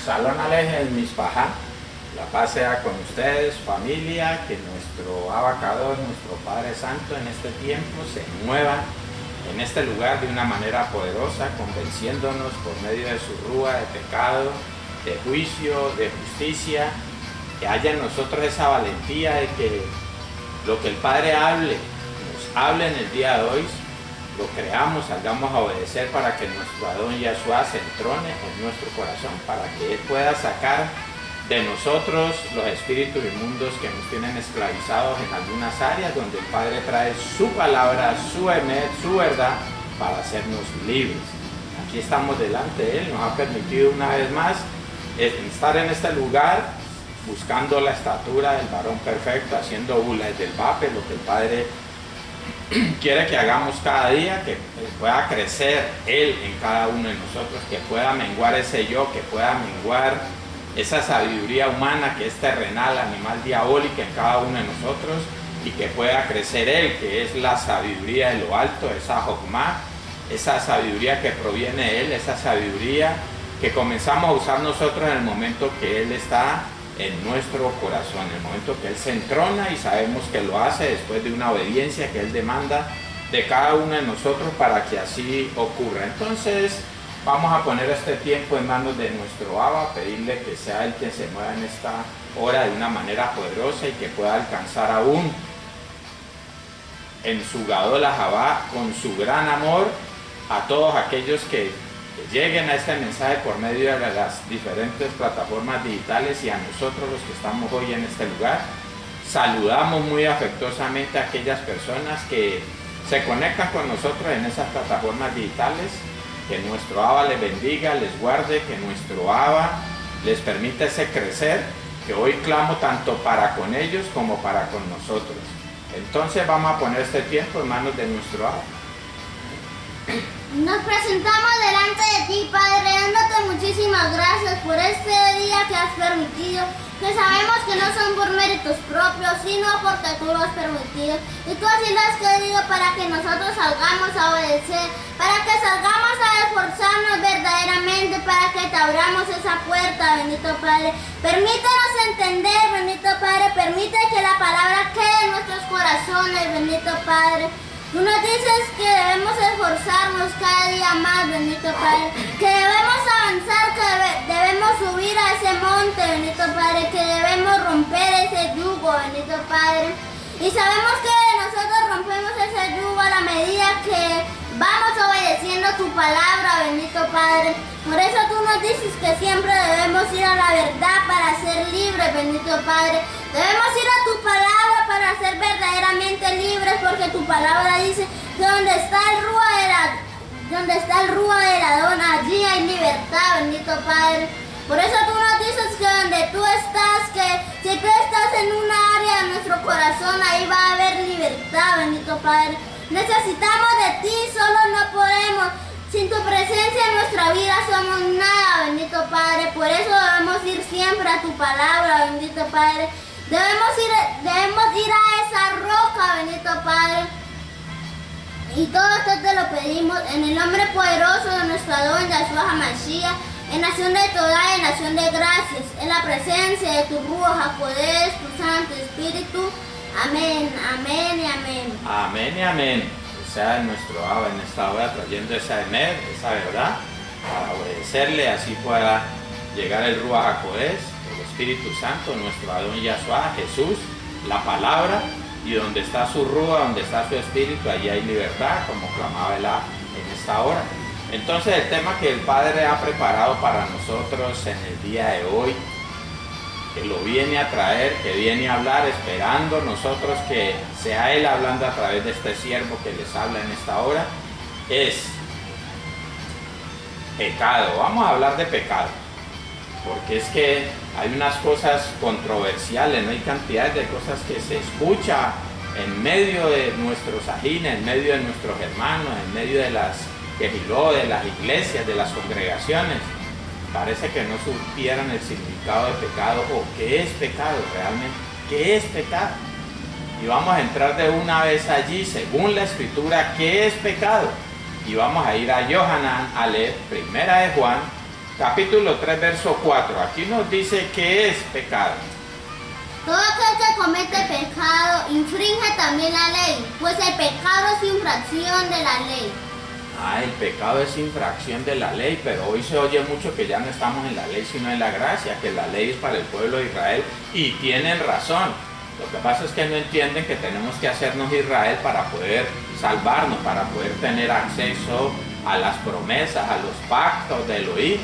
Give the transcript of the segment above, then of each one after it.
Shalom Alejem Mishpajá, la paz sea con ustedes, familia, que nuestro abacador, nuestro Padre Santo en este tiempo se mueva en este lugar de una manera poderosa, convenciéndonos por medio de su rúa de pecado, de juicio, de justicia, que haya en nosotros esa valentía de que lo que el Padre nos hable en el día de hoy, lo creamos, salgamos a obedecer para que nuestro Adón Yahshua se entrone en nuestro corazón, para que Él pueda sacar de nosotros los espíritus inmundos que nos tienen esclavizados en algunas áreas donde el Padre trae su palabra, su emet, su verdad, para hacernos libres. Aquí estamos delante de Él, nos ha permitido una vez más estar en este lugar, buscando la estatura del varón perfecto, haciendo bulas del vape, lo que el Padre quiere que hagamos cada día, que pueda crecer Él en cada uno de nosotros, que pueda menguar ese yo, que pueda menguar esa sabiduría humana que es terrenal, animal, diabólica en cada uno de nosotros, y que pueda crecer Él, que es la sabiduría de lo alto, esa Jokmah, esa sabiduría que proviene de Él, esa sabiduría que comenzamos a usar nosotros en el momento que Él está en nuestro corazón, en el momento que Él se entrona, y sabemos que lo hace después de una obediencia que Él demanda de cada uno de nosotros para que así ocurra. Entonces vamos a poner este tiempo en manos de nuestro Abba, pedirle que sea Él quien se mueva en esta hora de una manera poderosa y que pueda alcanzar aún en su Gadola Jabá, con su gran amor, a todos aquellos que lleguen a este mensaje por medio de las diferentes plataformas digitales, y a nosotros los que estamos hoy en este lugar. Saludamos muy afectuosamente a aquellas personas que se conectan con nosotros en esas plataformas digitales. Que nuestro Abba les bendiga, les guarde, que nuestro Abba les permita ese crecer, que hoy clamo tanto para con ellos como para con nosotros. Entonces vamos a poner este tiempo en manos de nuestro Abba. Nos presentamos delante de ti, Padre, dándote muchísimas gracias por este día que has permitido, que sabemos que no son por méritos propios, sino porque tú lo has permitido. Y tú así lo has querido para que nosotros salgamos a obedecer, para que salgamos a esforzarnos verdaderamente, para que te abramos esa puerta, bendito Padre. Permítanos entender, bendito Padre, permite que la palabra quede en nuestros corazones, bendito Padre. Tú nos dices que debemos esforzarnos cada día más, bendito Padre, que debemos avanzar, que debemos subir a ese monte, bendito Padre, que debemos romper ese yugo, bendito Padre. Y sabemos que nosotros rompemos ese yugo a la medida que vamos obedeciendo tu palabra, bendito Padre. Por eso tú nos dices que siempre debemos ir a la verdad para ser libres, bendito Padre. Debemos ir a tu palabra para ser verdaderamente libres, porque tu palabra dice que donde está el rúa del Adón, allí hay libertad, bendito Padre. Por eso tú nos dices que donde tú estás, que si tú estás en una área de nuestro corazón, ahí va a haber libertad, bendito Padre. Necesitamos de ti, solo no podemos. Sin tu presencia en nuestra vida somos nada, bendito Padre. Por eso debemos ir siempre a tu palabra, bendito Padre. Debemos ir a esa roca, bendito Padre. Y todo esto te lo pedimos en el nombre poderoso de nuestro Adón Yahshua HaMashiach, en nación de Todá, en nación de gracias, en la presencia de tu Ruach HaKodesh, tu Santo Espíritu. Amén, amén y amén. Amén y amén. Que sea nuestro Abba en esta hora trayendo esa emet, esa verdad, para obedecerle, así pueda llegar el Ruach HaKodesh, el Espíritu Santo, nuestro Adón Yahshua, Jesús, la palabra, y donde está su Ruach, donde está su Espíritu, allí hay libertad, como clamaba el Abba en esta hora. Entonces el tema que el Padre ha preparado para nosotros en el día de hoy, que lo viene a traer, que viene a hablar, esperando nosotros que sea Él hablando a través de este siervo que les habla en esta hora, es pecado. Vamos a hablar de pecado, porque es que hay unas cosas controversiales, no hay cantidades de cosas que se escucha en medio de nuestros ajines, en medio de nuestros hermanos, en medio de las quejiló, de las iglesias, de las congregaciones. Parece que no supieran el significado de pecado o qué es pecado realmente, qué es pecado. Y vamos a entrar de una vez allí, según la Escritura, qué es pecado. Y vamos a ir a Yohanan, a leer Primera de Juan, capítulo 3, verso 4. Aquí nos dice qué es pecado. Todo aquel que comete pecado infringe también la ley, pues el pecado es infracción de la ley. El pecado es infracción de la ley, pero hoy se oye mucho que ya no estamos en la ley sino en la gracia, que la ley es para el pueblo de Israel, y tienen razón. Lo que pasa es que no entienden que tenemos que hacernos Israel para poder salvarnos, para poder tener acceso a las promesas, a los pactos de Elohim.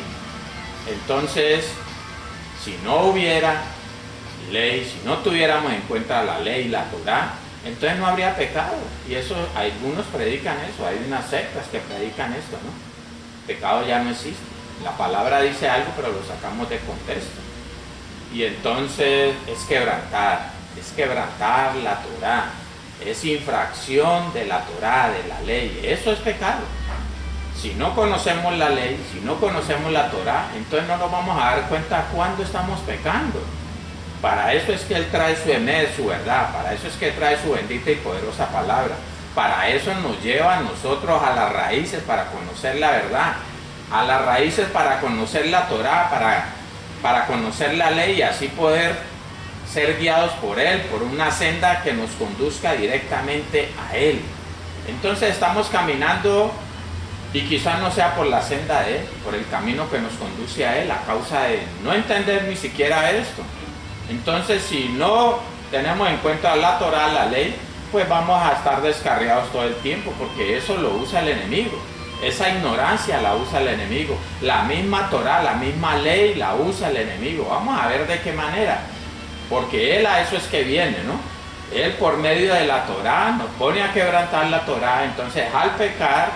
Entonces, si no hubiera ley, si no tuviéramos en cuenta la ley, la Torá, entonces no habría pecado. Y eso, algunos predican eso, hay unas sectas que predican esto, ¿no? Pecado ya no existe. La palabra dice algo, pero lo sacamos de contexto. Y entonces es quebrantar la Torá, es infracción de la Torá, de la ley. Eso es pecado. Si no conocemos la ley, si no conocemos la Torá, entonces no nos vamos a dar cuenta cuándo estamos pecando. Para eso es que Él trae su emed, su verdad, para eso es que trae su bendita y poderosa palabra. Para eso nos lleva a nosotros a las raíces, para conocer la verdad, a las raíces para conocer la Torá, para conocer la ley y así poder ser guiados por Él, por una senda que nos conduzca directamente a Él. Entonces estamos caminando y quizás no sea por la senda de Él, por el camino que nos conduce a Él, a causa de no entender ni siquiera esto. Entonces, si no tenemos en cuenta la Torá, la ley, pues vamos a estar descarriados todo el tiempo, porque eso lo usa el enemigo. Esa ignorancia la usa el enemigo. La misma Torá, la misma ley la usa el enemigo. Vamos a ver de qué manera. Porque Él a eso es que viene, ¿no? Él por medio de la Torá nos pone a quebrantar la Torá. Entonces, al pecar,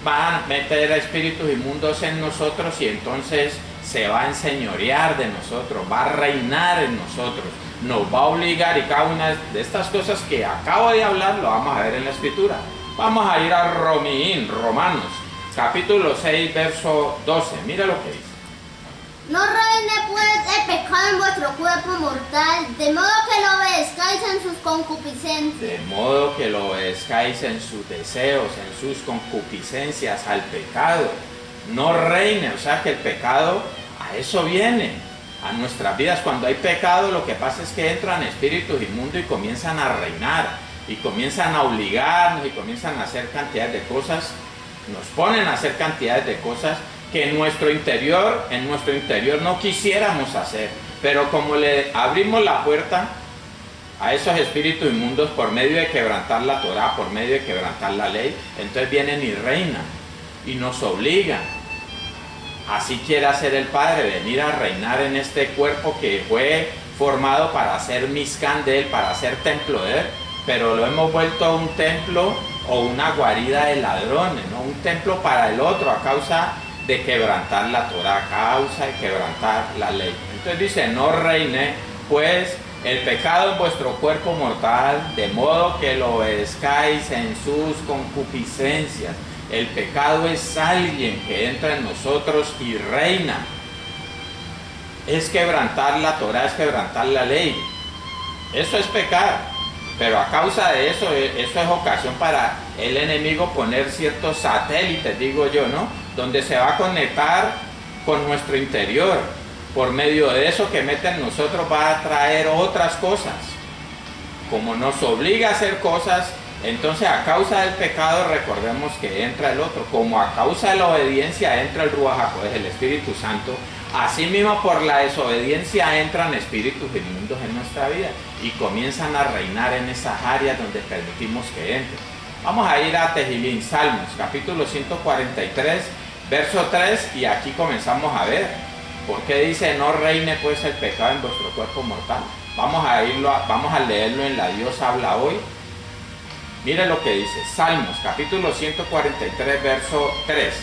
va a meter espíritus inmundos en nosotros y entonces se va a enseñorear de nosotros, va a reinar en nosotros, nos va a obligar, y cada una de estas cosas que acabo de hablar lo vamos a ver en la Escritura. Vamos a ir a Romanos, capítulo 6, verso 12. Mira lo que dice. No reine pues el pecado en vuestro cuerpo mortal, de modo que lo obedezcáis en sus concupiscencias. De modo que lo obedezcáis en sus deseos, en sus concupiscencias, al pecado. No reine, o sea que el pecado a eso viene, a nuestras vidas. Cuando hay pecado, lo que pasa es que entran espíritus inmundos y comienzan a reinar, y comienzan a obligarnos, y comienzan a hacer cantidades de cosas, nos ponen a hacer cantidades de cosas que en nuestro interior no quisiéramos hacer, pero como le abrimos la puerta a esos espíritus inmundos por medio de quebrantar la Torá, por medio de quebrantar la ley, entonces vienen y reinan y nos obligan. Así quiere hacer el Padre, venir a reinar en este cuerpo que fue formado para ser Mizcán de Él, para ser templo de Él, pero lo hemos vuelto un templo o una guarida de ladrones, ¿no? Un templo para el otro a causa de quebrantar la Torá, a causa de quebrantar la ley. Entonces dice, no reine pues el pecado en vuestro cuerpo mortal, de modo que lo obedezcáis en sus concupiscencias. El pecado es alguien que entra en nosotros y reina. Es quebrantar la Torá, es quebrantar la ley. Eso es pecar. Pero a causa de eso, eso es ocasión para el enemigo poner ciertos satélites, digo yo, ¿no? Donde se va a conectar con nuestro interior. Por medio de eso que mete en nosotros va a traer otras cosas. Como nos obliga a hacer cosas, entonces a causa del pecado recordemos que entra el otro. Como a causa de la obediencia entra el Ruach HaKodesh, el Espíritu Santo, asimismo por la desobediencia entran espíritus inmundos en nuestra vida y comienzan a reinar en esas áreas donde permitimos que entren. Vamos a ir a Tejilín, Salmos, capítulo 143, verso 3, y aquí comenzamos a ver por qué dice no reine pues el pecado en vuestro cuerpo mortal. Vamos a leerlo en La Dios habla hoy. Mire lo que dice, Salmos, capítulo 143, verso 3.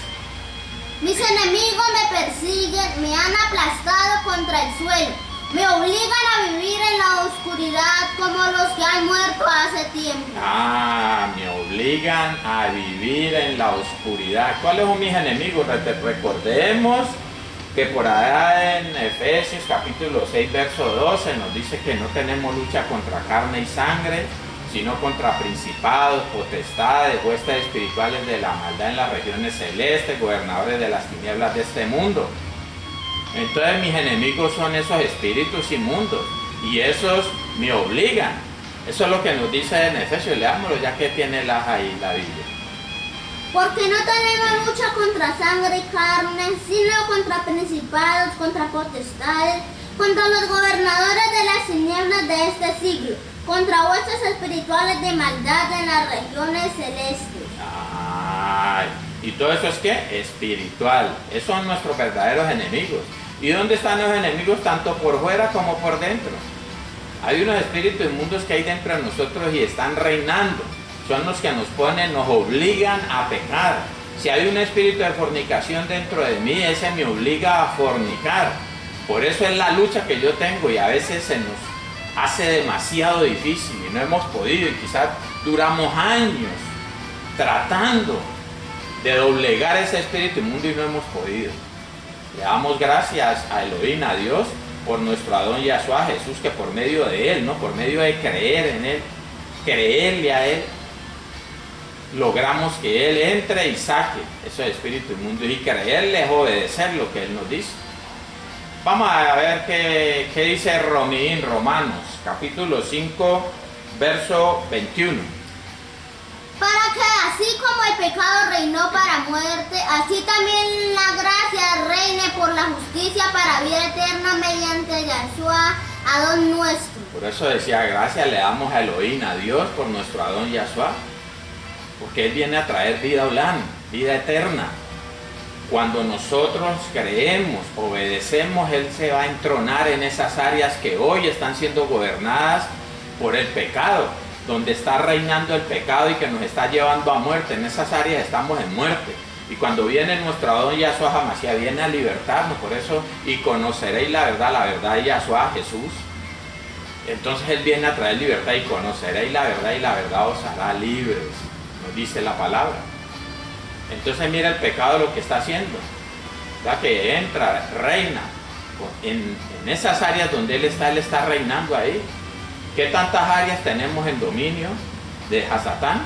Mis enemigos me persiguen, me han aplastado contra el suelo, me obligan a vivir en la oscuridad como los que han muerto hace tiempo. Me obligan a vivir en la oscuridad. ¿Cuáles son mis enemigos? Recordemos que por allá en Efesios capítulo 6, verso 12 nos dice que no tenemos lucha contra carne y sangre, sino contra principados, potestades, huestes espirituales de la maldad en las regiones celestes, gobernadores de las tinieblas de este mundo. Entonces mis enemigos son esos espíritus inmundos y esos me obligan. Eso es lo que nos dice en Efesios. Leámoslo ya que tiene ahí la Biblia. Porque no tenemos lucha contra sangre y carne, sino contra principados, contra potestades, contra los gobernadores de las tinieblas de este siglo, contra huestes espirituales de maldad en las regiones celestes. Ay, ¿y todo eso es qué? Espiritual. Esos son nuestros verdaderos enemigos. ¿Y dónde están los enemigos? Tanto por fuera como por dentro. Hay unos espíritus inmundos que hay dentro de nosotros y están reinando. Son los que nos ponen, nos obligan a pecar. Si hay un espíritu de fornicación dentro de mí, ese me obliga a fornicar. Por eso es la lucha que yo tengo y a veces se nos hace demasiado difícil y no hemos podido y quizás duramos años tratando de doblegar ese espíritu inmundo y no hemos podido. Le damos gracias a Elohim, a Dios, por nuestro Adón Yahshua Jesús, que por medio de Él, ¿no? Por medio de creer en Él, creerle a Él, logramos que Él entre y saque esos espíritus inmundos y creerle es obedecer lo que Él nos dice. Vamos a ver qué dice Romanos, capítulo 5, verso 21. Para que así como el pecado reinó para muerte, así también la gracia reine por la justicia para vida eterna mediante Yahshua, Adón nuestro. Por eso decía, gracias le damos a Elohim, a Dios, por nuestro Adón Yahshua, porque Él viene a traer vida olam, vida eterna. Cuando nosotros creemos, obedecemos, Él se va a entronar en esas áreas que hoy están siendo gobernadas por el pecado, donde está reinando el pecado y que nos está llevando a muerte. En esas áreas estamos en muerte. Y cuando viene nuestro Adón Yahshua HaMashiach, viene a libertarnos. Por eso, y conoceréis la verdad de Yahshua Jesús. Entonces Él viene a traer libertad y conoceréis la verdad y la verdad os hará libres, nos dice la palabra. Entonces mira el pecado lo que está haciendo, ¿verdad? Que entra, reina en esas áreas donde Él está reinando ahí. ¿Qué tantas áreas tenemos en dominio de Hasatán?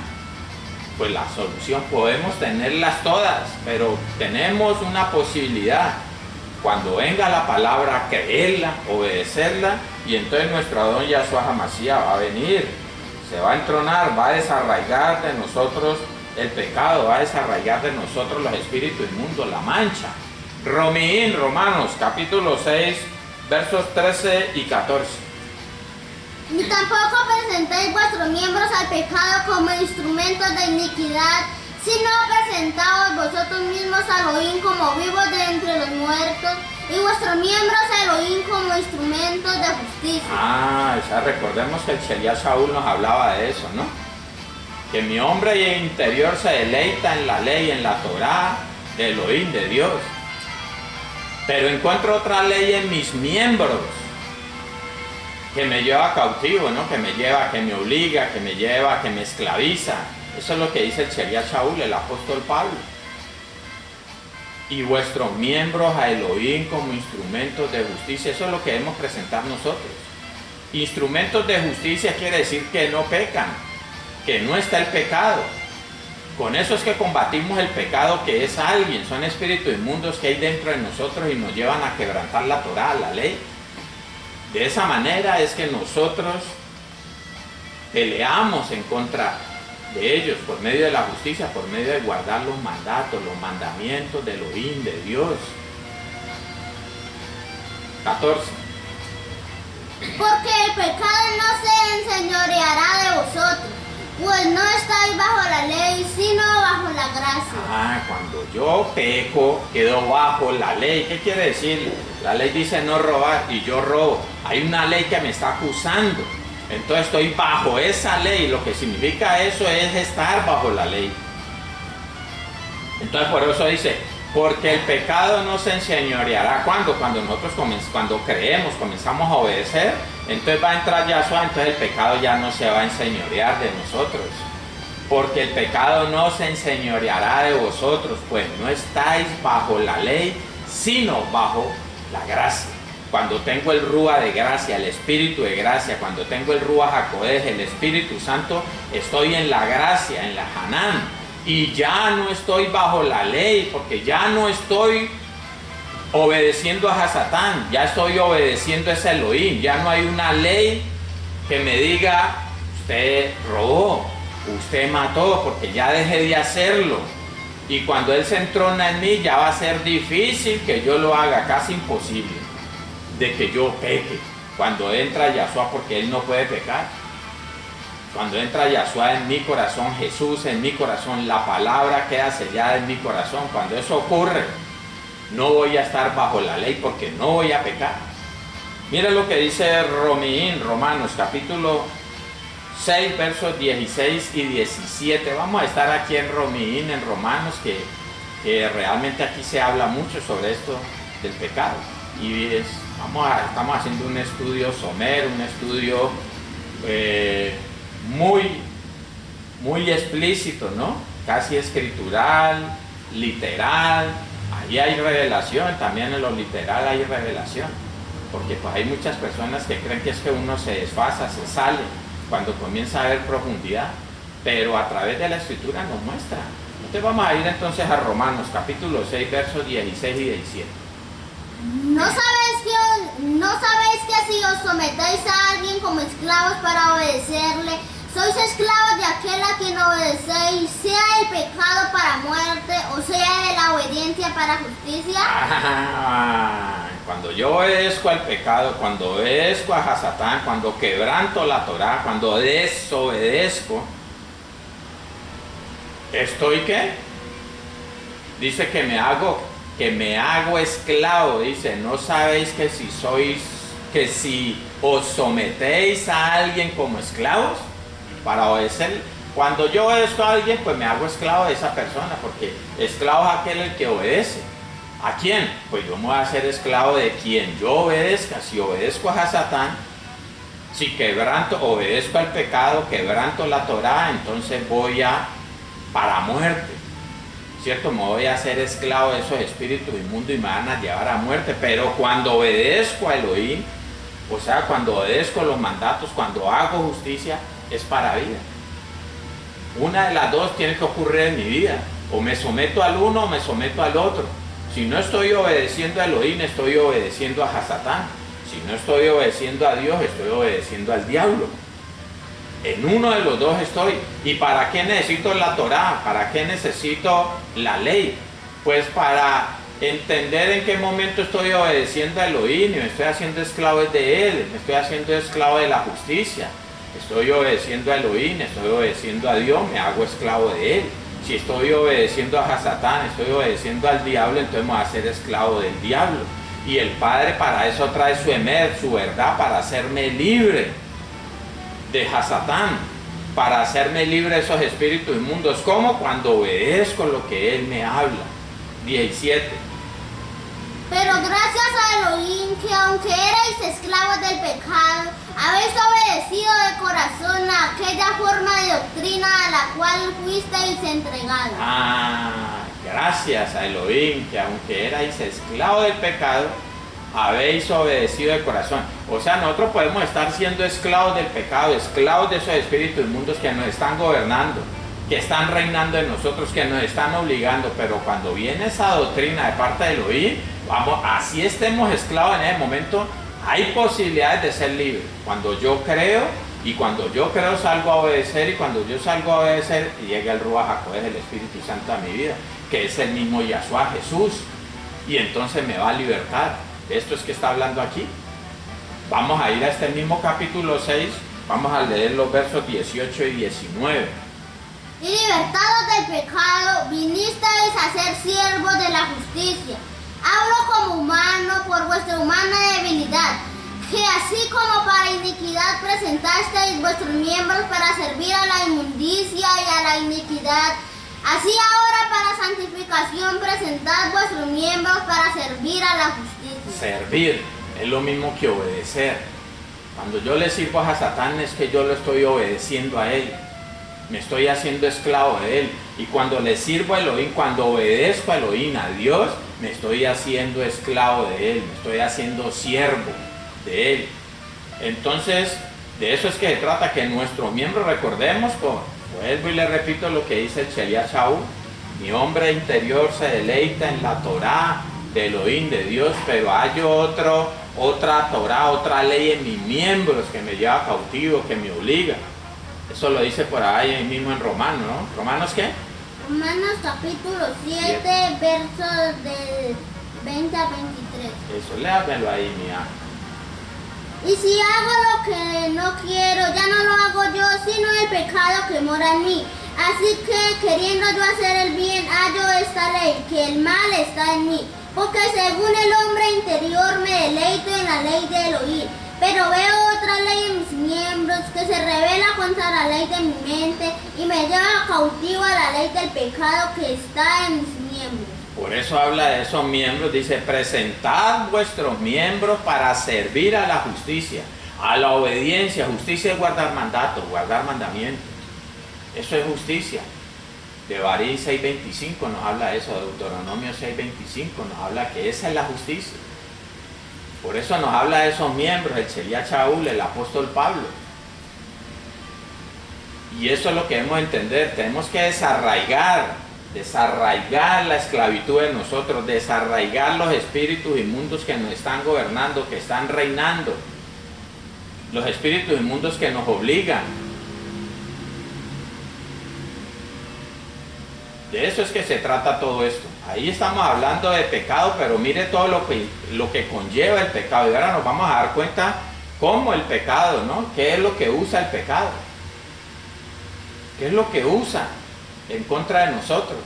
Pues la solución, podemos tenerlas todas, pero tenemos una posibilidad. Cuando venga la palabra, creerla, obedecerla, y entonces nuestro Adón Yahshua HaMashiach va a venir, se va a entronar, va a desarraigar de nosotros el pecado, va a desarraigar de nosotros los espíritus inmundos, la mancha. Romanos, capítulo 6, versos 13 y 14. Ni tampoco presentéis vuestros miembros al pecado como instrumentos de iniquidad, sino presentaos vosotros mismos a Elohim como vivos de entre los muertos, y vuestros miembros a Elohim como instrumentos de justicia. Ya recordemos que el Shelia Shaul nos hablaba de eso, ¿no? Que mi hombre interior se deleita en la ley, en la Torá de Elohim, de Dios. Pero encuentro otra ley en mis miembros que me lleva cautivo, ¿no? Que me lleva, que me obliga, que me lleva, que me esclaviza. Eso es lo que dice el Shelia Shaul, el apóstol Pablo. Y vuestros miembros a Elohim como instrumentos de justicia. Eso es lo que debemos presentar nosotros. Instrumentos de justicia quiere decir que no pecan, que no está el pecado. Con eso es que combatimos el pecado, que es alguien, son espíritus inmundos que hay dentro de nosotros y nos llevan a quebrantar la Torá, la ley. De esa manera es que nosotros peleamos en contra de ellos por medio de la justicia, por medio de guardar los mandatos, los mandamientos de Elohim, de Dios. 14. Porque el pecado no se enseñoreará de vosotros, pues no estáis bajo la ley, sino bajo la gracia. Cuando yo peco, quedo bajo la ley. ¿Qué quiere decir? La ley dice no robar y yo robo. Hay una ley que me está acusando. Entonces estoy bajo esa ley. Lo que significa eso es estar bajo la ley. Entonces por eso dice, porque el pecado no se enseñoreará. ¿Cuándo? Cuando nosotros cuando creemos, comenzamos a obedecer, entonces va a entrar Yahshua, entonces el pecado ya no se va a enseñorear de nosotros. Porque el pecado no se enseñoreará de vosotros, pues no estáis bajo la ley, sino bajo la gracia. Cuando tengo el Rúa de gracia, el Espíritu de gracia, cuando tengo el Rúa HaKodesh, el Espíritu Santo, estoy en la gracia, en la Hanán. Y ya no estoy bajo la ley, porque ya no estoy obedeciendo a Hasatán, ya estoy obedeciendo a ese Elohim, ya no hay una ley que me diga, usted robó, usted mató, porque ya dejé de hacerlo. Y cuando Él se entrona en mí, ya va a ser difícil que yo lo haga, casi imposible, de que yo peque. Cuando entra Yahshua, porque Él no puede pecar. Cuando entra Yahshua en mi corazón, Jesús en mi corazón, la palabra queda sellada en mi corazón. Cuando eso ocurre, no voy a estar bajo la ley porque no voy a pecar. Mira lo que dice Romanos capítulo 6, versos 16 y 17. Vamos a estar aquí en Romanos, que realmente aquí se habla mucho sobre esto del pecado. Y estamos haciendo un estudio somero, un estudio muy explícito, ¿no? Casi escritural, literal. Ahí hay revelación, también en lo literal hay revelación. Porque pues hay muchas personas que creen que es que uno se desfasa, se sale cuando comienza a haber profundidad, pero a través de la escritura nos muestra. Entonces vamos a ir entonces a Romanos capítulo 6, versos 16 y 17. ¿No sabéis que si os sometéis a alguien como esclavos para obedecerle, sois esclavos de aquel a quien obedecéis, sea el pecado para muerte o sea de la obediencia para justicia? Cuando yo obedezco al pecado, cuando obedezco a Hasatán, cuando quebranto la Torá, cuando desobedezco, ¿estoy qué? Dice que me hago esclavo. Dice, ¿no sabéis que si os sometéis a alguien como esclavos para obedecer? Cuando yo obedezco a alguien, pues me hago esclavo de esa persona, porque esclavo es aquel el que obedece. ¿A quién? Pues yo me voy a hacer esclavo de quien yo obedezca. Si obedezco a Hasatán, si obedezco al pecado, quebranto la Torá, entonces voy para muerte, ¿cierto? Me voy a hacer esclavo de esos espíritus inmundos y me van a llevar a muerte. Pero cuando obedezco a Elohim, o sea, cuando obedezco los mandatos, cuando hago justicia, es para vida. Una de las dos tiene que ocurrir en mi vida. O me someto al uno o me someto al otro. Si no estoy obedeciendo a Elohim, estoy obedeciendo a Hasatán. Si no estoy obedeciendo a Dios, estoy obedeciendo al diablo. En uno de los dos estoy. ¿Y para qué necesito la Torá? ¿Para qué necesito la ley? Pues para entender en qué momento estoy obedeciendo a Elohim y me estoy haciendo esclavo de Él, me estoy haciendo esclavo de la justicia. Estoy obedeciendo a Elohim, estoy obedeciendo a Dios, me hago esclavo de Él. Si estoy obedeciendo a Hasatán, estoy obedeciendo al diablo, entonces me voy a ser esclavo del diablo. Y el Padre para eso trae su emer, su verdad, para hacerme libre de Hasatán, para hacerme libre de esos espíritus inmundos. ¿Cómo? Cuando obedezco lo que Él me habla. 17. Pero gracias a Elohim, que aunque erais esclavos del pecado, habéis obedecido de corazón a aquella forma de doctrina a la cual fuisteis entregados. Gracias a Elohim, que aunque erais esclavos del pecado, habéis obedecido de corazón. O sea, nosotros podemos estar siendo esclavos del pecado, esclavos de esos espíritus inmundos que nos están gobernando, que están reinando en nosotros, que nos están obligando, pero cuando viene esa doctrina de parte de Elohim, así estemos esclavos en ese momento, hay posibilidades de ser libres. Cuando yo creo, y cuando yo creo salgo a obedecer, y cuando yo salgo a obedecer, llega el Ruach HaKodesh, el Espíritu Santo a mi vida, que es el mismo Yahshua, Jesús, y entonces me va a libertar. Esto es que está hablando aquí. Vamos a ir a este mismo capítulo 6, vamos a leer los versos 18 y 19. Y libertados del pecado, vinisteis a ser siervos de la justicia. Hablo como humano por vuestra humana debilidad, que así como para iniquidad presentasteis vuestros miembros para servir a la inmundicia y a la iniquidad, así ahora para santificación presentad vuestros miembros para servir a la justicia. Servir es lo mismo que obedecer. Cuando yo le sirvo a Hasatán es que yo lo estoy obedeciendo a él. Me estoy haciendo esclavo de él. Y cuando le sirvo a Elohim, cuando obedezco a Elohim, a Dios, me estoy haciendo esclavo de él, me estoy haciendo siervo de él. Entonces, de eso es que se trata, que nuestros miembros, recordemos, vuelvo y le repito lo que dice el Sheliach Shaul, mi hombre interior se deleita en la Torá de Elohim, de Dios, pero hay otra Torah, otra ley en mis miembros que me lleva cautivo, que me obliga. Eso lo dice por ahí mismo en Romanos, ¿no? ¿Romanos qué? Romanos capítulo 7, versos de 20 a 23. Eso, léamelo ahí, mía. Y si hago lo que no quiero, ya no lo hago yo, sino el pecado que mora en mí. Así que, queriendo yo hacer el bien, hallo esta ley, que el mal está en mí. Porque según el hombre interior me deleito en la ley de Elohim. Pero veo otra ley en mis miembros que se revela contra la ley de mi mente y me lleva cautivo a la ley del pecado que está en mis miembros. Por eso habla de esos miembros, dice, presentad vuestros miembros para servir a la justicia, a la obediencia. Justicia es guardar mandatos, guardar mandamientos. Eso es justicia. De Barí 6.25 nos habla eso, de Deuteronomio 6.25 nos habla que esa es la justicia. Por eso nos habla de esos miembros, el Shelia Shaul, el apóstol Pablo. Y eso es lo que debemos entender, tenemos que desarraigar la esclavitud de nosotros, desarraigar los espíritus inmundos que nos están gobernando, que están reinando, los espíritus inmundos que nos obligan. De eso es que se trata todo esto. Ahí estamos hablando de pecado, pero mire todo lo que conlleva el pecado. Y ahora nos vamos a dar cuenta cómo el pecado, ¿no? ¿Qué es lo que usa el pecado? ¿Qué es lo que usa en contra de nosotros?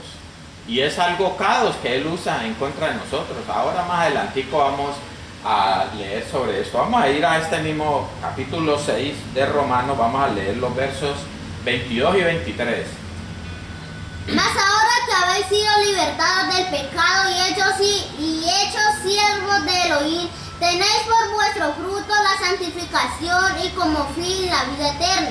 Y es algo caos que él usa en contra de nosotros. Ahora más adelantico vamos a leer sobre esto. Vamos a ir a este mismo capítulo 6 de Romanos. Vamos a leer los versos 22 y 23. Mas ahora que habéis sido libertados del pecado y hechos siervos de Elohim, tenéis por vuestro fruto la santificación y como fin la vida eterna.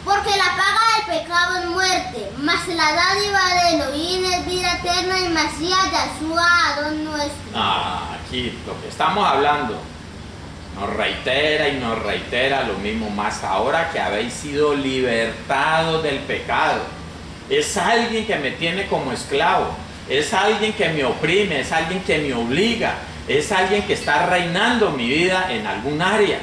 Porque la paga del pecado es muerte, mas la dádiva de Elohim es vida eterna en Masías Yahshua, Adón nuestro. Aquí lo que estamos hablando nos reitera lo mismo. Más ahora que habéis sido libertados del pecado. Es alguien que me tiene como esclavo, es alguien que me oprime, es alguien que me obliga, es alguien que está reinando mi vida en algún área.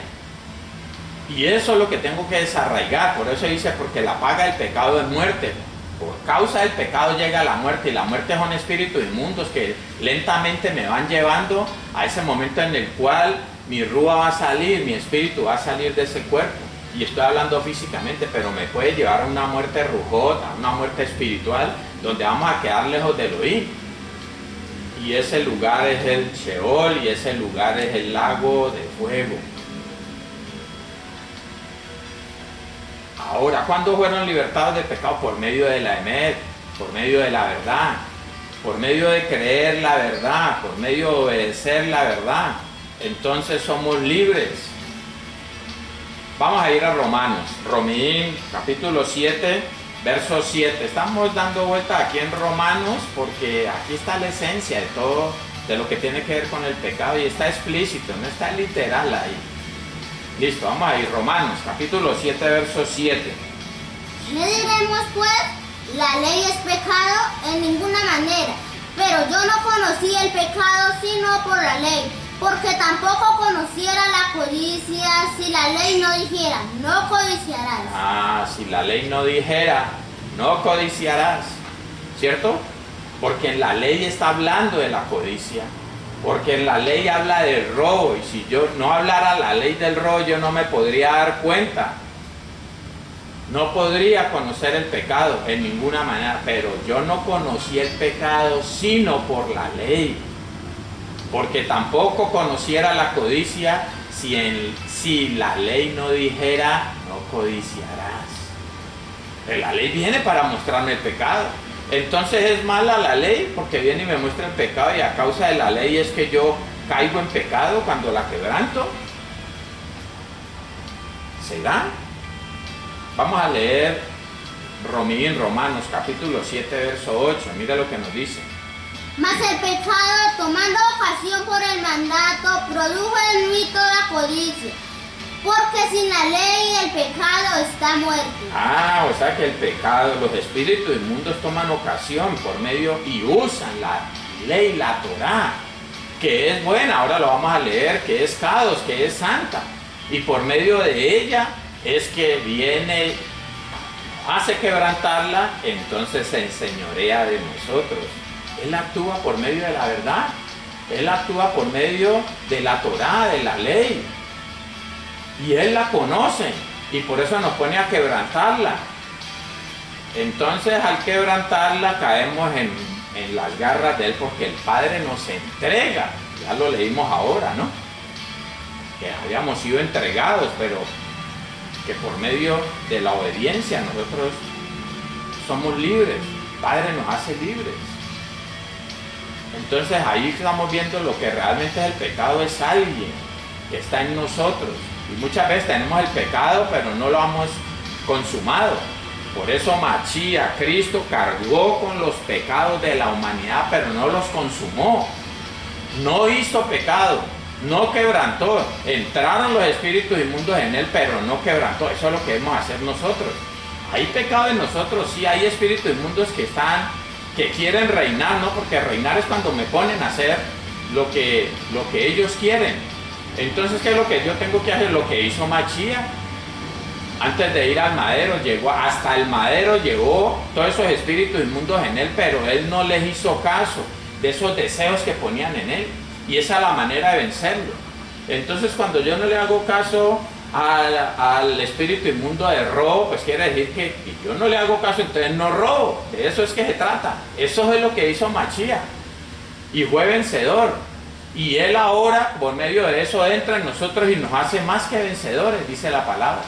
Y eso es lo que tengo que desarraigar. Por eso dice, porque la paga del pecado es muerte. Por causa del pecado llega la muerte, y la muerte son espíritus inmundos que lentamente me van llevando a ese momento en el cual mi rúa va a salir, mi espíritu va a salir de ese cuerpo. Y estoy hablando físicamente, pero me puede llevar a una muerte rujot, a una muerte espiritual, donde vamos a quedar lejos de Elohim. Y ese lugar es el Sheol, y ese lugar es el lago de fuego. Ahora, ¿cuándo fueron libertados del pecado? Por medio de la Emet, por medio de la verdad, por medio de creer la verdad, por medio de obedecer la verdad. Entonces somos libres. Vamos a ir a Romanos, Romín, capítulo 7, verso 7. Estamos dando vuelta aquí en Romanos porque aquí está la esencia de todo, de lo que tiene que ver con el pecado, y está explícito, no está literal ahí. Listo, vamos a ir, Romanos, capítulo 7, verso 7. ¿Qué diremos pues? La ley es pecado en ninguna manera, pero yo no conocí el pecado sino por la ley. Porque tampoco conociera la codicia si la ley no dijera, no codiciarás. Si la ley no dijera, no codiciarás, ¿cierto? Porque en la ley está hablando de la codicia, porque en la ley habla del robo, y si yo no hablara la ley del robo, yo no me podría dar cuenta. No podría conocer el pecado en ninguna manera, pero yo no conocí el pecado sino por la ley. Porque tampoco conociera la codicia si la ley no dijera, no codiciarás. Pero la ley viene para mostrarme el pecado. Entonces es mala la ley porque viene y me muestra el pecado, y a causa de la ley es que yo caigo en pecado cuando la quebranto. ¿Se da? Vamos a leer Romanos capítulo 7 verso 8. Mira lo que nos dice. Mas el pecado, tomando ocasión por el mandato, produjo en mí toda codicia, porque sin la ley el pecado está muerto. O sea que el pecado, los espíritus inmundos toman ocasión por medio y usan la ley, la Torá, que es buena, ahora lo vamos a leer, que es Kadosh, que es santa, y por medio de ella es que viene, hace quebrantarla, entonces se enseñorea de nosotros. Él actúa por medio de la verdad, Él actúa por medio de la Torá, de la ley, y Él la conoce, y por eso nos pone a quebrantarla. Entonces al quebrantarla caemos en las garras de Él, porque el Padre nos entrega, ya lo leímos ahora, ¿no? Que habíamos sido entregados, pero que por medio de la obediencia nosotros somos libres, el Padre nos hace libres. Entonces ahí estamos viendo lo que realmente es el pecado, es alguien que está en nosotros, y muchas veces tenemos el pecado pero no lo hemos consumado. Por eso Mashiach, Cristo, cargó con los pecados de la humanidad, pero no los consumó. No hizo pecado, no quebrantó. Entraron los espíritus inmundos en Él, pero no quebrantó. Eso es lo que debemos hacer nosotros. Hay pecado en nosotros, sí, hay espíritus inmundos que quieren reinar, ¿no? Porque reinar es cuando me ponen a hacer lo que ellos quieren. Entonces, ¿qué es lo que yo tengo que hacer? Lo que hizo Mashiach. Antes de ir al madero, hasta el madero llegó todos esos espíritus inmundos en Él, pero Él no les hizo caso de esos deseos que ponían en Él. Y esa es la manera de vencerlo. Entonces, cuando yo no le hago caso al espíritu inmundo de robo, pues quiere decir que yo no le hago caso, entonces no robo. De eso es que se trata. Eso es lo que hizo Mashiach. Y fue vencedor. Y Él ahora, por medio de eso, entra en nosotros y nos hace más que vencedores, dice la palabra.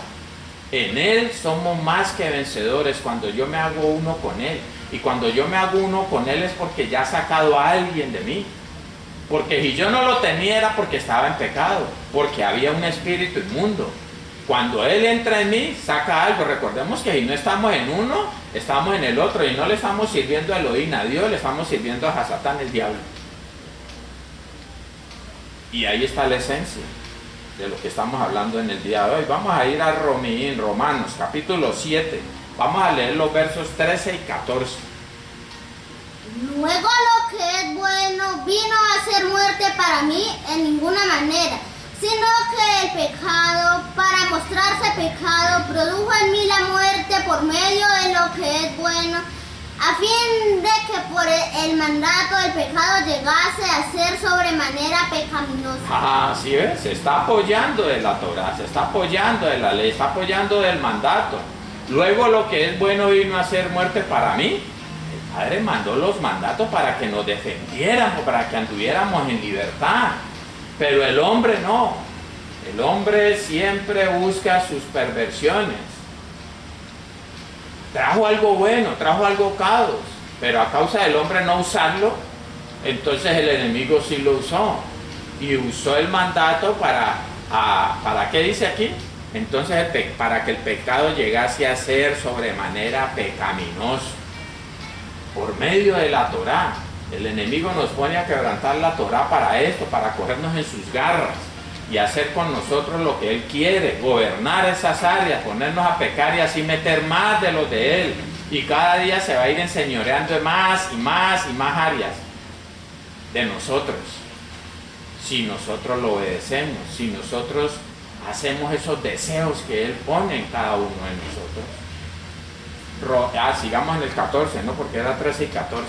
En Él somos más que vencedores cuando yo me hago uno con Él. Y cuando yo me hago uno con Él es porque ya ha sacado a alguien de mí. Porque si yo no lo tenía era porque estaba en pecado, porque había un espíritu inmundo. Cuando Él entra en mí, saca algo. Recordemos que si no estamos en uno, estamos en el otro. Y no le estamos sirviendo a Elohim, a Dios, le estamos sirviendo a Satán, el diablo. Y ahí está la esencia de lo que estamos hablando en el día de hoy. Vamos a ir a Romanos, capítulo 7. Vamos a leer los versos 13 y 14. Luego lo que es bueno vino a ser muerte para mí en ninguna manera, sino que el pecado, para mostrarse pecado, produjo en mí la muerte por medio de lo que es bueno, a fin de que por el mandato del pecado llegase a ser sobremanera pecaminoso. ¿Sí ves? Se está apoyando de la Torah, se está apoyando de la ley, está apoyando del mandato. Luego lo que es bueno vino a ser muerte para mí. El Padre mandó los mandatos para que nos defendiéramos, para que anduviéramos en libertad. Pero el hombre no. El hombre siempre busca sus perversiones. Trajo algo bueno, trajo algo Kadosh, pero a causa del hombre no usarlo, entonces el enemigo sí lo usó. Y usó el mandato ¿para qué dice aquí? Entonces para que el pecado llegase a ser sobremanera pecaminoso. Por medio de la Torá, el enemigo nos pone a quebrantar la Torá para esto, para cogernos en sus garras y hacer con nosotros lo que Él quiere, gobernar esas áreas, ponernos a pecar y así meter más de los de Él. Y cada día se va a ir enseñoreando de más y más y más áreas de nosotros. Si nosotros lo obedecemos, si nosotros hacemos esos deseos que Él pone en cada uno de nosotros. Sigamos en el 14, ¿no? Porque era 13 y 14.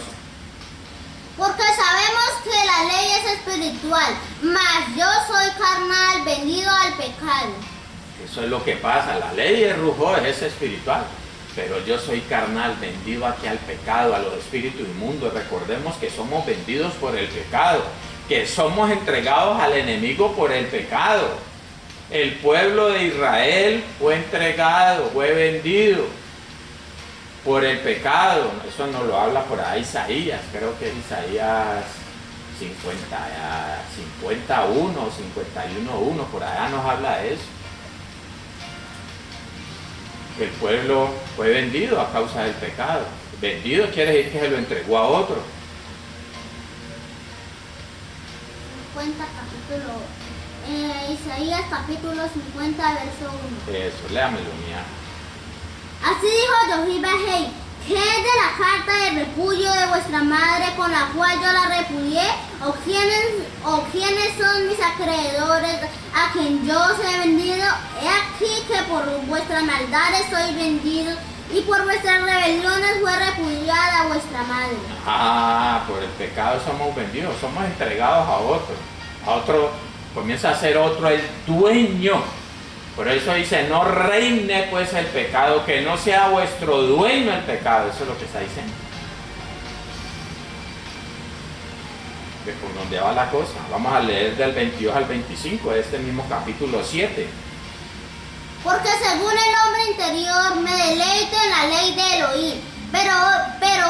Porque sabemos que la ley es espiritual, mas yo soy carnal, vendido al pecado. Eso es lo que pasa, la ley es rujó, es espiritual, pero yo soy carnal, vendido aquí al pecado, a los espíritus inmundos. Recordemos que somos vendidos por el pecado, que somos entregados al enemigo por el pecado. El pueblo de Israel fue entregado, fue vendido por el pecado. Eso nos lo habla por ahí Isaías, creo que es Isaías 51 o 51:1, por allá nos habla de eso. El pueblo fue vendido a causa del pecado. Vendido quiere decir que se lo entregó a otro. 50 capítulo, Isaías capítulo 50, verso 1. Eso, léamelo, mía. Así dijo Yohibahei, ¿qué es de la carta de repudio de vuestra madre con la cual yo la repudié? o quiénes son mis acreedores, a quien yo os he vendido? He aquí que por vuestras maldades soy vendido, y por vuestras rebeliones fue repudiada vuestra madre. Por el pecado somos vendidos, somos entregados a otro. A otro, comienza a ser otro el dueño. Por eso dice, no reine pues el pecado, que no sea vuestro dueño el pecado. Eso es lo que está diciendo. ¿De por dónde va la cosa? Vamos a leer del 22 al 25 de este mismo capítulo 7. Porque según el hombre interior me deleito en la ley de Elohim, pero veo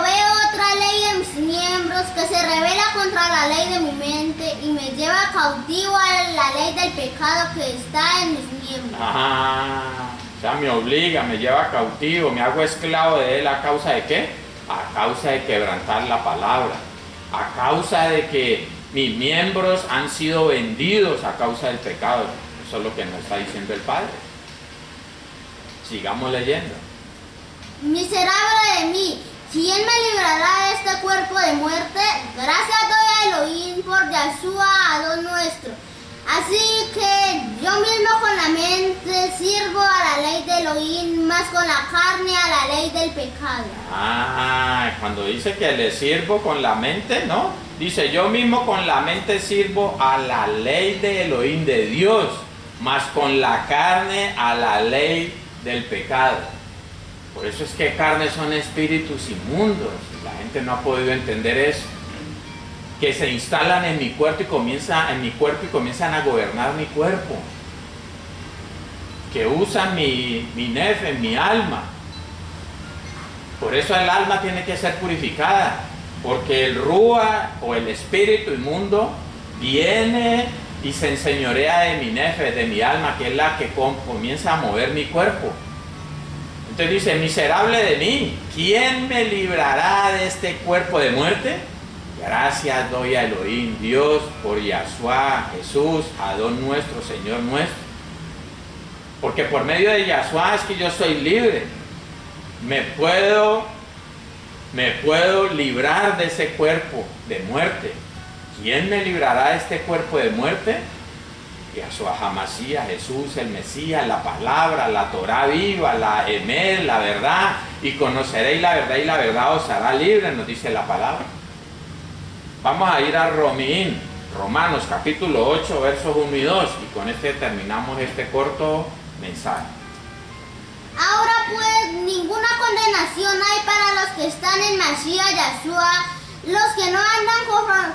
otra ley en mis miembros que se revela contra la ley de mi mente y me lleva cautivo a la ley del pecado que está en mis miembros. O sea, me obliga, me lleva cautivo, me hago esclavo de él. ¿A causa de qué? A causa de quebrantar la palabra, a causa de que mis miembros han sido vendidos a causa del pecado. Eso es lo que nos está diciendo el Padre. Sigamos leyendo. Miserable de mí, ¿quién me librará de este cuerpo de muerte? Gracias doy a Elohim por Yahshua, Adón nuestro. Así que yo mismo con la mente sirvo a la ley de Elohim, más con la carne a la ley del pecado. Cuando dice que le sirvo con la mente, ¿no? Dice, yo mismo con la mente sirvo a la ley de Elohim, de Dios, más con la carne a la ley del pecado. Por eso es que carne son espíritus inmundos. La gente no ha podido entender eso. Que se instalan en mi cuerpo y comienzan a gobernar mi cuerpo. Que usan mi nefe, mi alma. Por eso el alma tiene que ser purificada. Porque el rúa o el espíritu inmundo viene y se enseñorea de mi nefe, de mi alma, que es la que comienza a mover mi cuerpo. Entonces dice, miserable de mí, ¿quién me librará de este cuerpo de muerte? Gracias doy a Elohim, Dios, por Yahshua, Jesús, Adón nuestro, Señor nuestro. Porque por medio de Yahshua es que yo soy libre. Me puedo librar de ese cuerpo de muerte. ¿Quién me librará de este cuerpo de muerte? Yahshua Hamashiach, Jesús, el Mesías, la palabra, la Torah viva, la Emet, la verdad, y conoceréis la verdad y la verdad os hará libre, nos dice la palabra. Vamos a ir a Romanos capítulo 8, versos 1 y 2, y con este terminamos este corto mensaje. Ahora pues, ninguna condenación hay para los que están en Mashiach Yahshua, los que no andan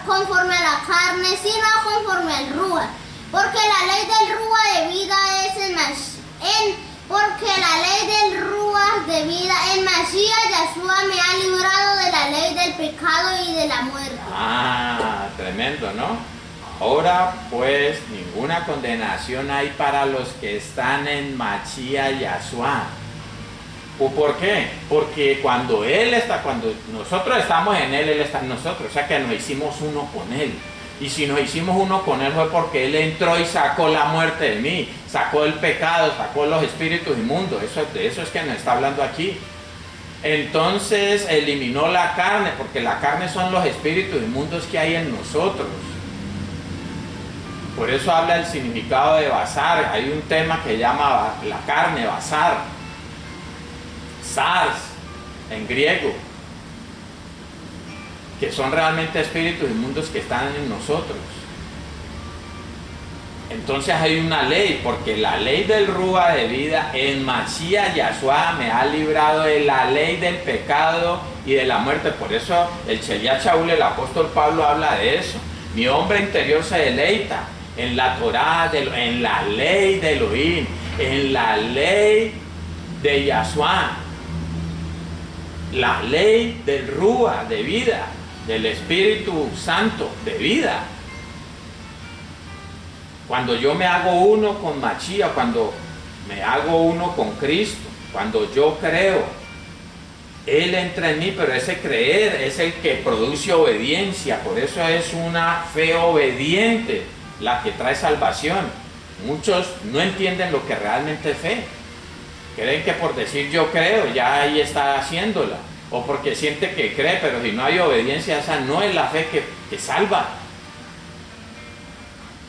conforme a la carne, sino conforme al Ruach. Porque la ley del Ruach de vida en Mashiach Yahshua me ha librado de la ley del pecado y de la muerte. Tremendo, ¿no? Ahora pues ninguna condenación hay para los que están en Mashiach Yahshua. ¿Por qué? Porque cuando nosotros estamos en Él, Él está en nosotros. O sea que nos hicimos uno con Él. Y si nos hicimos uno con Él fue porque Él entró y sacó la muerte de mí, sacó el pecado, sacó los espíritus inmundos. De eso es que nos está hablando aquí. Entonces eliminó la carne, porque la carne son los espíritus inmundos que hay en nosotros. Por eso habla el significado de basar. Hay un tema que llama la carne, basar. Sars, en griego. Que son realmente espíritus inmundos que están en nosotros. Entonces hay una ley, porque la ley del Ruach de vida en Mashiach Yahshua me ha librado de la ley del pecado y de la muerte. Por eso el Sheliach Shaul, el apóstol Pablo, habla de eso. Mi hombre interior se deleita en la Torah, en la ley de Elohim, en la ley de Yahshua, la ley del Ruach de vida, del Espíritu Santo de vida. Cuando yo me hago uno con Mashiach, cuando me hago uno con Cristo, cuando yo creo, Él entra en mí, pero ese creer es el que produce obediencia. Por eso es una fe obediente la que trae salvación. Muchos no entienden lo que realmente es fe. Creen que por decir yo creo, ya ahí está haciéndola. O porque siente que cree, pero si no hay obediencia, esa no es la fe que salva.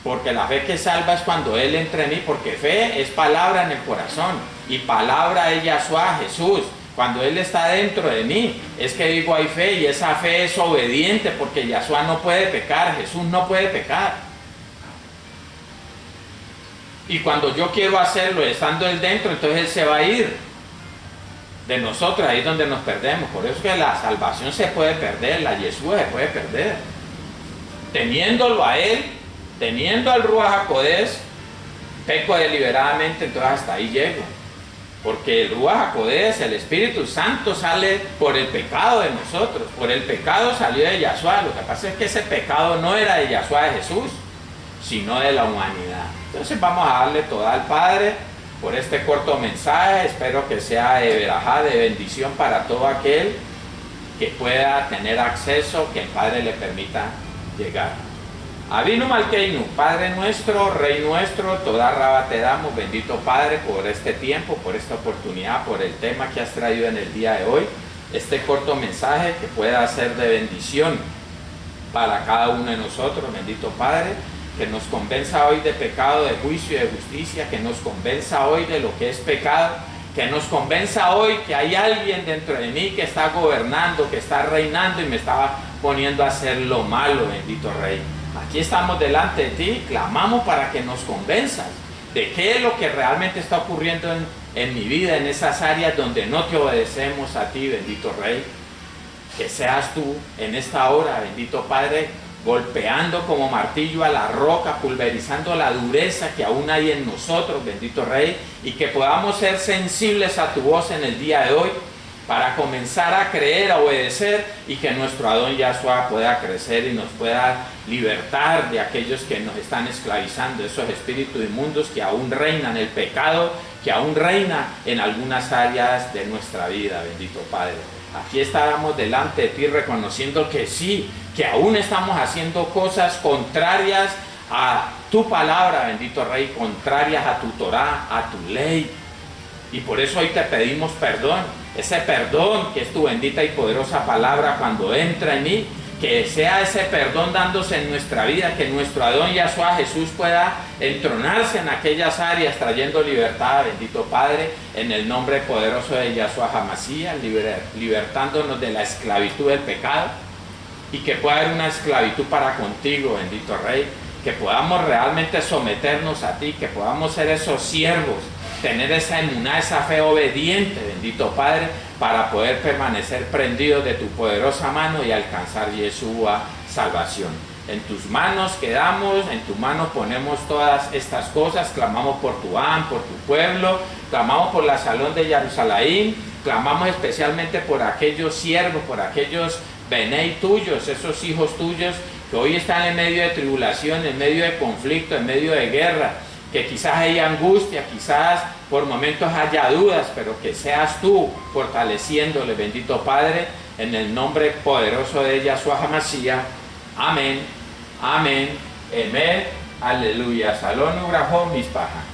Porque la fe que salva es cuando Él entra en mí, porque fe es palabra en el corazón, y palabra es Yahshua, Jesús. Cuando Él está dentro de mí, es que digo hay fe, y esa fe es obediente, porque Yahshua no puede pecar, Jesús no puede pecar. Y cuando yo quiero hacerlo estando Él dentro, entonces Él se va a ir de nosotros, ahí es donde nos perdemos. Por eso es que la salvación se puede perder, la Yeshua se puede perder. Teniéndolo a Él, teniendo al Ruach HaKodesh, peco deliberadamente, entonces hasta ahí llego. Porque el Ruach HaKodesh, el Espíritu Santo, sale por el pecado de nosotros. Por el pecado salió de Yahshua. Lo que pasa es que ese pecado no era de Yahshua de Jesús, sino de la humanidad. Entonces vamos a darle toda al Padre por este corto mensaje. Espero que sea de verajá, de bendición para todo aquel que pueda tener acceso, que el Padre le permita llegar. Avinu Malkeinu, Padre nuestro, Rey nuestro, toda raba te damos, bendito Padre, por este tiempo, por esta oportunidad, por el tema que has traído en el día de hoy, este corto mensaje que pueda ser de bendición para cada uno de nosotros, bendito Padre, que nos convenza hoy de pecado, de juicio y de justicia, que nos convenza hoy de lo que es pecado, que nos convenza hoy que hay alguien dentro de mí que está gobernando, que está reinando y me está poniendo a hacer lo malo, bendito Rey. Aquí estamos delante de ti, clamamos para que nos convenzas de qué es lo que realmente está ocurriendo en mi vida, en esas áreas donde no te obedecemos a ti, bendito Rey. Que seas tú en esta hora, bendito Padre, golpeando como martillo a la roca, pulverizando la dureza que aún hay en nosotros, bendito Rey, y que podamos ser sensibles a tu voz en el día de hoy, para comenzar a creer, a obedecer, y que nuestro Adón Yahshua pueda crecer y nos pueda libertar de aquellos que nos están esclavizando, esos espíritus inmundos que aún reinan, el pecado que aún reina en algunas áreas de nuestra vida, bendito Padre. Aquí estábamos delante de ti reconociendo que sí, que aún estamos haciendo cosas contrarias a tu palabra, bendito Rey, contrarias a tu Torah, a tu ley. Y por eso hoy te pedimos perdón, ese perdón que es tu bendita y poderosa palabra cuando entra en mí, que sea ese perdón dándose en nuestra vida, que nuestro Adón Yahshua Jesús pueda entronarse en aquellas áreas trayendo libertad, bendito Padre, en el nombre poderoso de Yahshua HaMashiach, libertándonos de la esclavitud del pecado, y que pueda haber una esclavitud para contigo, bendito Rey, que podamos realmente someternos a ti, que podamos ser esos siervos, tener esa emuná, esa fe obediente, bendito Padre, para poder permanecer prendidos de tu poderosa mano y alcanzar Yeshua salvación. En tus manos quedamos, en tu mano ponemos todas estas cosas, clamamos por tu Am, por tu pueblo, clamamos por la Salón de Jerusalén, clamamos especialmente por aquellos siervos, por aquellos Benei tuyos, esos hijos tuyos que hoy están en medio de tribulación, en medio de conflicto, en medio de guerra, que quizás haya angustia, quizás por momentos haya dudas, pero que seas tú fortaleciéndole, bendito Padre, en el nombre poderoso de Yahshua HaMashiach. Amén, amén, amén, aleluya. Salón Ubrajón Mispaja.